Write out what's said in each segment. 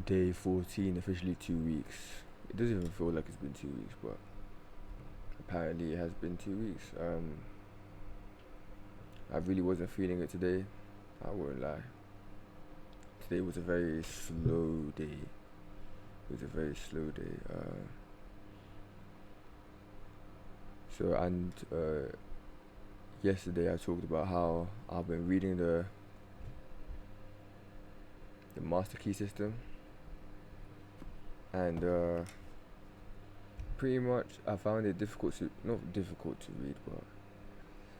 Day 14, officially 2 weeks. It doesn't even feel like it's been 2 weeks, but apparently it has been 2 weeks. I really wasn't feeling it today. I won't lie. Today was a very slow day. It was a very slow day. Yesterday I talked about how I've been reading the master key system, and pretty much I found it not difficult to read, but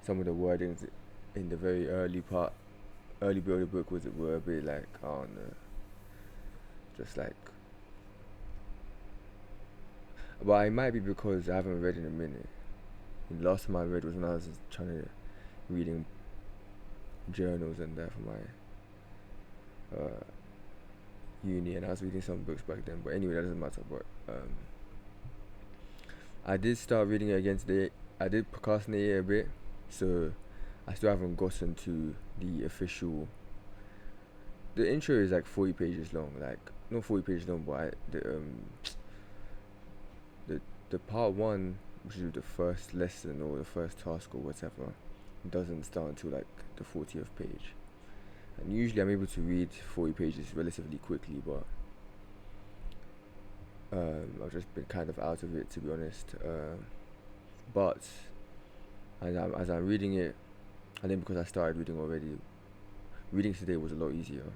some of the wordings in the very early bit of the book were a bit like, I don't know, just like. But it might be because I haven't read in a minute. The last time I read was when I was trying to reading journals and that for my uni, and I was reading some books back then. But anyway, that doesn't matter. But I did start reading it again today. I did procrastinate it a bit, so I still haven't gotten to the official. The intro is like 40 pages long, like not 40 pages long, but the part one, which is the first lesson or the first task or whatever, doesn't start until like the 40th page. And usually I'm able to read 40 pages relatively quickly, but I've just been kind of out of it, to be honest. But as I'm reading it, and then because I started reading already, reading today was a lot easier.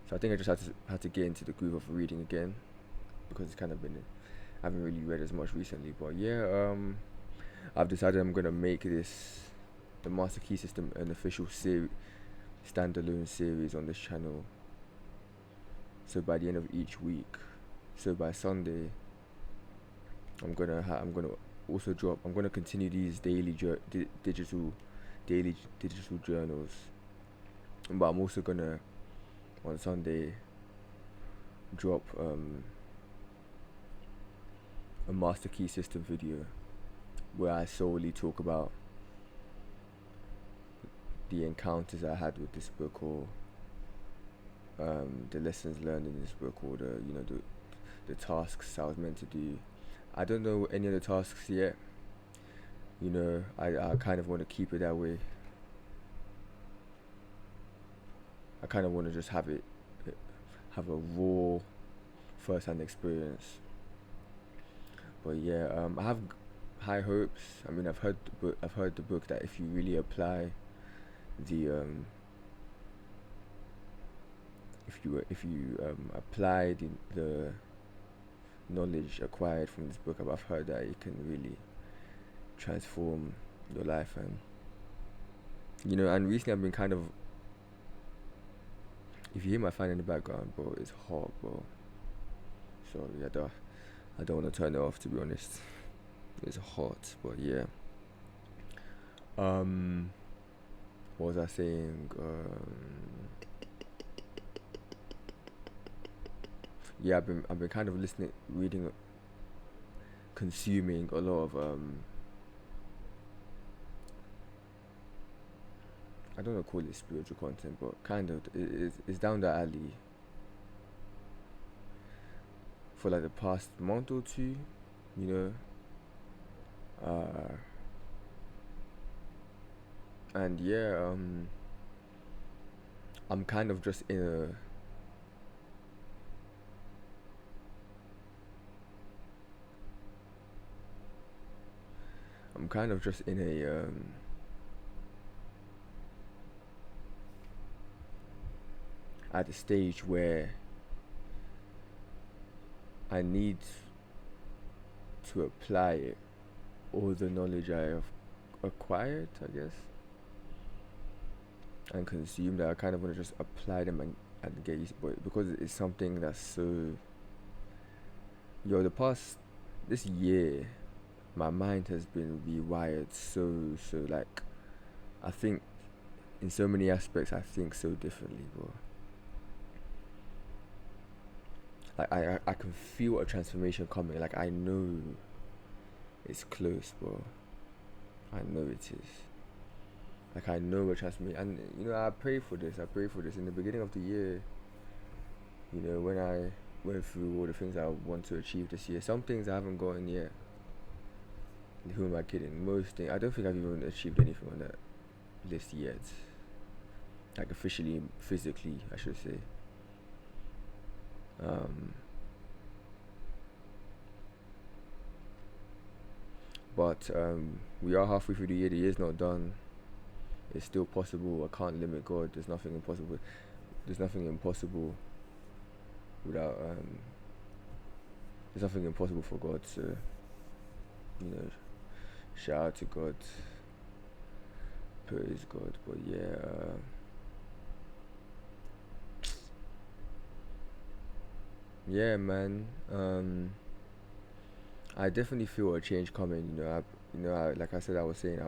So I think I just had to get into the groove of reading again, because it's kind of been, I haven't really read as much recently. But yeah, I've decided I'm gonna make the Master Key System an official standalone series on this channel. So by the end of each week, so by Sunday, I'm gonna continue these digital journals, but I'm also gonna on Sunday drop a Master Key System video where I solely talk about the encounters I had with this book, or the lessons learned in this book, or the tasks I was meant to do. I don't know any of the tasks yet. I kind of want to keep it that way. I kind of want to just have a raw first-hand experience. But yeah, I have high hopes. I mean, I've heard the book that if you really apply if you apply the knowledge acquired from this book, I've heard that it can really transform your life. And and recently I've been kind of, if you hear my fan in the background, bro, it's hot, bro. Sorry, I don't want to turn it off, to be honest. It's hot, but yeah. What was I saying? Yeah, I've been kind of reading, consuming a lot of I don't want to call it spiritual content, but kind of it's down the alley for like the past month or two, and yeah, I'm kind of just in a at the stage where I need to apply it, all the knowledge I have acquired, I guess, and consumed. That I kind of want to just apply them and get used, but because it's something that's so, this year, my mind has been rewired so like, I think in so many aspects I think so differently, bro. Like I can feel a transformation coming. Like I know it's close, bro. I know it is. Like I know a transformation, and I pray for this. In the beginning of the year, When I went through all the things I want to achieve this year, some things I haven't gotten yet. Who am I kidding? Most things, I don't think I've even achieved anything on that list yet. Like officially, physically, I should say. Um, but we are halfway through the year. The year's not done. It's still possible. I can't limit God. There's nothing impossible. There's nothing impossible without. There's nothing impossible for God. So you know, shout out to God. Praise God. But yeah. Yeah, man. I definitely feel a change coming. Like I said, I was saying,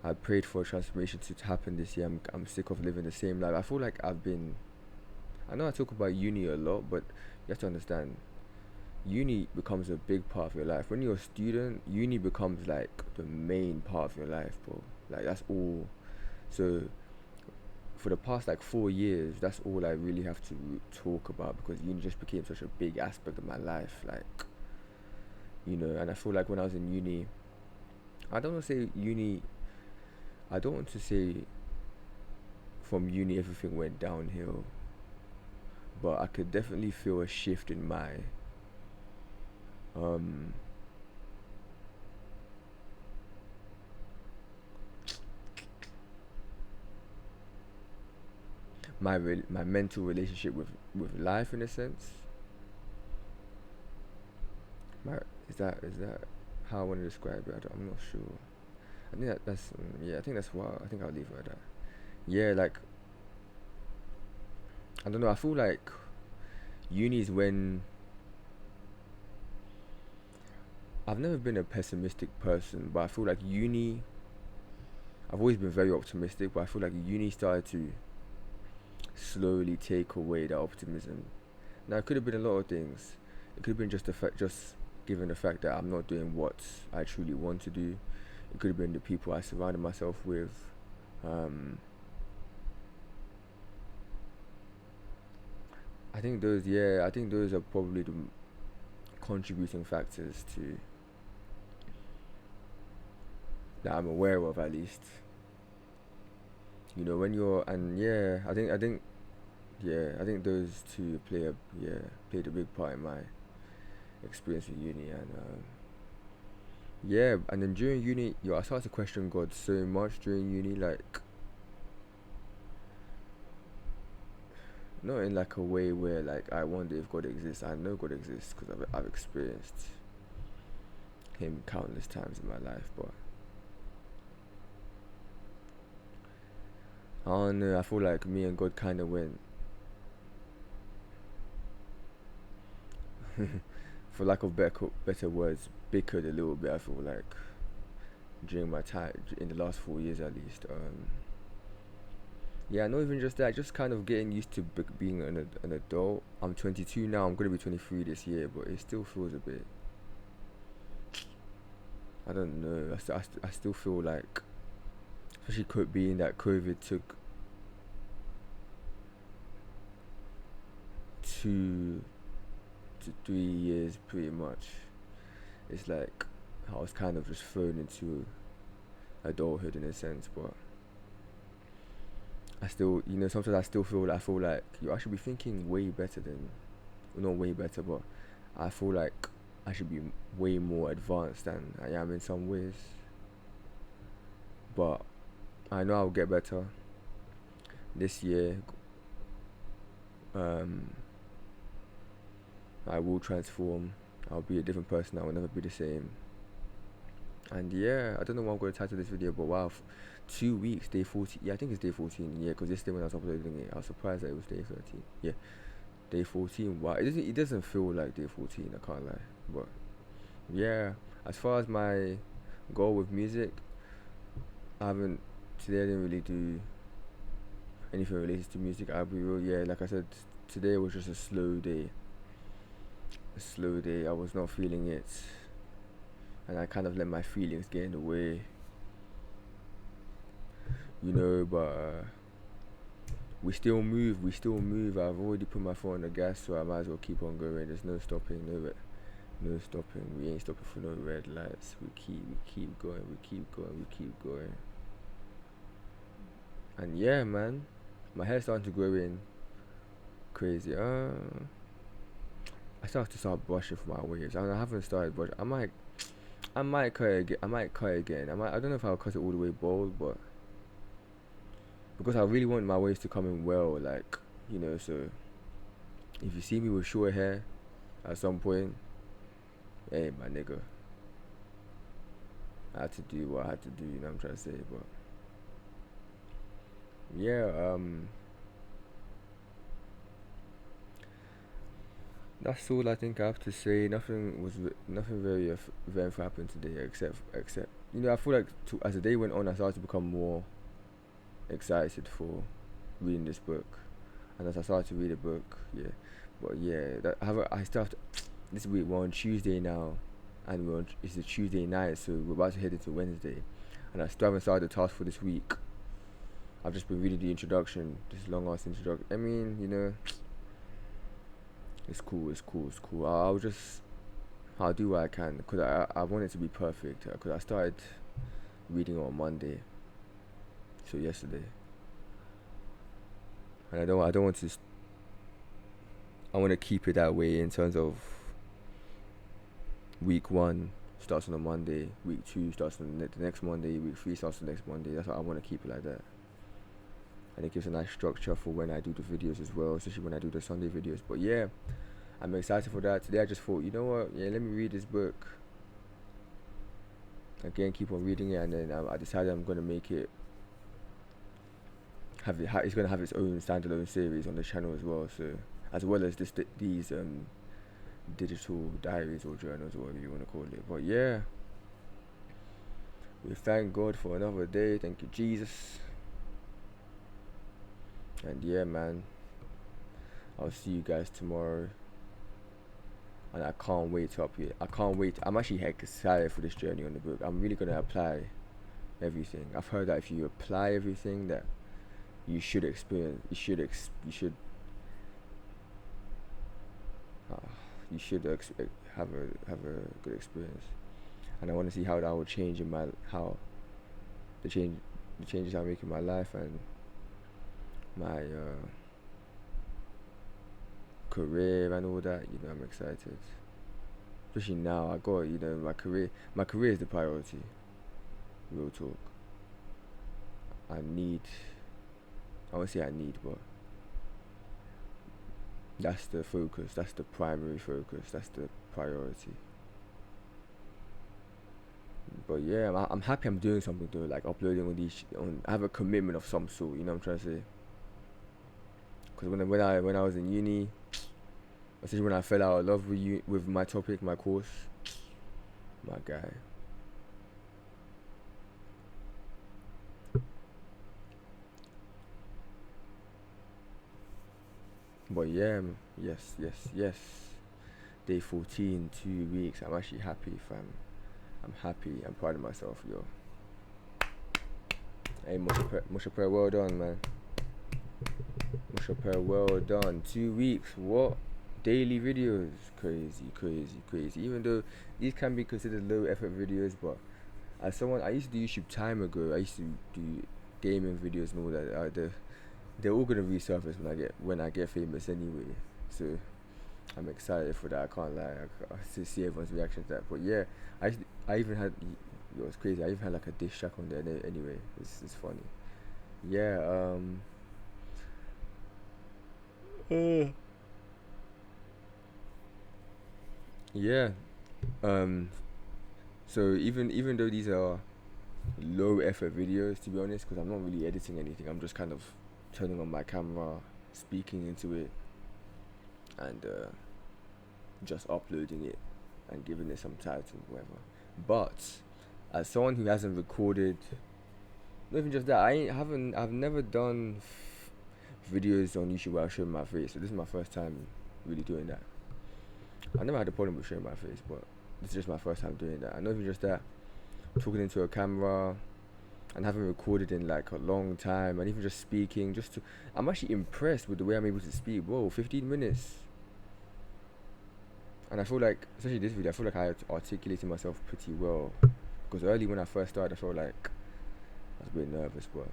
I prayed for a transformation to happen this year. I'm sick of living the same life. I feel like I've been. I know I talk about uni a lot, but you have to understand, uni becomes a big part of your life. When you're a student, uni becomes like the main part of your life, bro. Like that's all. So for the past like 4 years, that's all I really have to talk about because uni just became such a big aspect of my life. Like, and I feel like when I was in uni, I don't want to say uni, I don't want to say from uni everything went downhill, but I could definitely feel a shift in um, my mental relationship with life in a sense. My is that how I want to describe it? I'm not sure. I think that's yeah. I think that's what I think I'll leave it at that. Yeah, like I don't know. I feel like uni is when I've never been a pessimistic person, but I feel like uni. I've always been very optimistic, but I feel like uni started to slowly take away that optimism. Now it could have been a lot of things. It could have been just given the fact that I'm not doing what I truly want to do. It could have been the people I surrounded myself with. Um, I think those are probably the contributing factors to that I'm aware of at least. When you're and yeah, I think those two played a big part in my experience with uni and yeah, and then during uni, I started to question God so much during uni, like not in like a way where like I wonder if God exists. I know God exists because I've experienced Him countless times in my life, but I don't know. I feel like me and God kind of went, for lack of better words, bickered a little bit. I feel like during my time in the last 4 years at least. Yeah, not even just that, just kind of getting used to being an adult. I'm 22 now. I'm gonna be 23 this year, but it still feels a bit. I don't know. I still feel like, especially being that COVID took 2 to 3 years pretty much. It's like I was kind of just thrown into adulthood in a sense, but I still, sometimes I feel like I should be thinking way better than, well, not way better, but I feel like I should be way more advanced than I am in some ways. But I know I'll get better this year. Um, I will transform. I'll be a different person. I will never be the same. And yeah, I don't know what I'm going to title this video, but wow, 2 weeks, day 14. Yeah, I think it's day 14. Yeah, because yesterday when I was uploading it, I was surprised that it was day 13. Yeah, day 14. Wow, it doesn't feel like day 14. I can't lie. But yeah, as far as my goal with music, I haven't today. I didn't really do anything related to music. I'll be real. Yeah, like I said, today was just a slow day. A slow day. I was not feeling it, and I kind of let my feelings get in the way. But we still move. I've already put my foot on the gas, so I might as well keep on going. There's no stopping, no stopping. We ain't stopping for no red lights. We keep going, we keep going, we keep going. And yeah, man, my hair's starting to grow in crazy. I still have to start brushing for my waves. I haven't started brushing. I might cut it again. I don't know if I'll cut it all the way bald, but because I really want my waves to come in well, like, so if you see me with short hair at some point, hey, my nigga, I had to do what I had to do. You know what I'm trying to say, but yeah, that's all I think I have to say. Nothing very eventful happened today, except I feel like as the day went on, I started to become more excited for reading this book, and as I started to read the book, yeah. But yeah, I still have to. This week we're on Tuesday now, and it's a Tuesday night, so we're about to head into Wednesday, and I still haven't started the task for this week. I've just been reading the introduction, this long ass introduction. I mean, it's cool. I'll do what I can, because I want it to be perfect, because I started reading on Monday, so yesterday, and I don't want to. I want to keep it that way in terms of week 1 starts on a Monday, week 2 starts on the next Monday, week 3 starts on the next Monday. That's what I want to keep it like that, and it gives a nice structure for when I do the videos as well, especially when I do the Sunday videos. But yeah, I'm excited for that. Today I just thought, you know what? Yeah, let me read this book again, keep on reading it, and then I decided I'm gonna make it it's gonna have its own standalone series on the channel as well. So as well as these digital diaries or journals or whatever you want to call it. But yeah, we thank God for another day. Thank you, Jesus. And yeah, man, I'll see you guys tomorrow. And I can't wait to update. I can't wait. I'm actually excited for this journey on the book. I'm really gonna apply everything. I've heard that if you apply everything that you should experience, you should have a good experience. And I want to see how that will change the changes I make in my life and my career and all that. I'm excited, especially now. I got my career is the priority, real talk. I won't say I need, but that's the focus, that's the primary focus, that's the priority. But yeah, I'm happy I'm doing something though, like uploading on these I have a commitment of some sort, you know what I'm trying to say. Because when I was in uni, especially when I fell out of love with my topic, my course, my guy. But yeah, yes. Day 14, 2 weeks. I'm actually happy, fam. I'm happy. I'm proud of myself, yo. Hey, Mushaper, well done, man. Mushaper, well done. 2 weeks, what? Daily videos, crazy. Even though these can be considered low effort videos, but as someone, I used to do YouTube time ago. I used to do gaming videos and all that. They're all gonna resurface when I get famous anyway. So I'm excited for that. I can't lie. I see everyone's reaction to that. But yeah, I even had, it was crazy. I even had like a diss track on there. Anyway, it's funny. Yeah. Yeah. So even though these are low effort videos, to be honest, because I'm not really editing anything, I'm just kind of turning on my camera, speaking into it, and just uploading it and giving it some title, whatever. But as someone who hasn't recorded, not even just that, I've never done videos on YouTube where I show my face. So this is my first time really doing that. I never had a problem with showing my face, but this is just my first time doing that. And not even just that, talking into a camera, and haven't recorded in like a long time, and even just speaking, I'm actually impressed with the way I'm able to speak. Whoa, 15 minutes. And I feel like, especially this video, I feel like I articulated myself pretty well. Because early when I first started, I felt like I was a bit nervous, but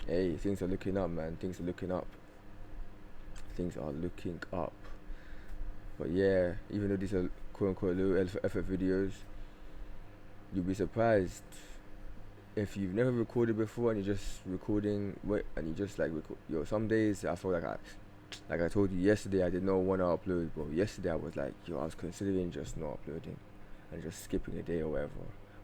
hey, things are looking up, man. Things are looking up. Things are looking up. But yeah, even though these are quote unquote low effort videos, you'll be surprised if you've never recorded before and you're just recording, and you just like yo. Some days I feel like I told you yesterday, I did not want to upload, but yesterday I was like, yo, I was considering just not uploading and just skipping a day or whatever.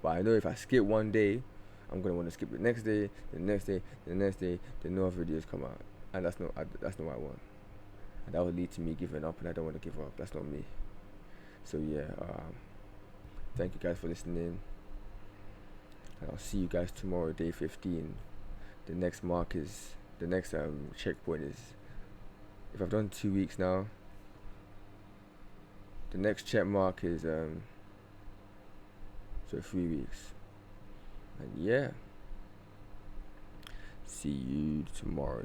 But I know if I skip one day, I'm gonna want to skip the next day, the next day, the next day, then no videos come out, and that's not what I want, and that will lead to me giving up, and I don't want to give up. That's not me. So yeah, thank you guys for listening, and I'll see you guys tomorrow, day 15. The next checkpoint is, if I've done 2 weeks now, the next check mark is so 3 weeks. And yeah, see you tomorrow.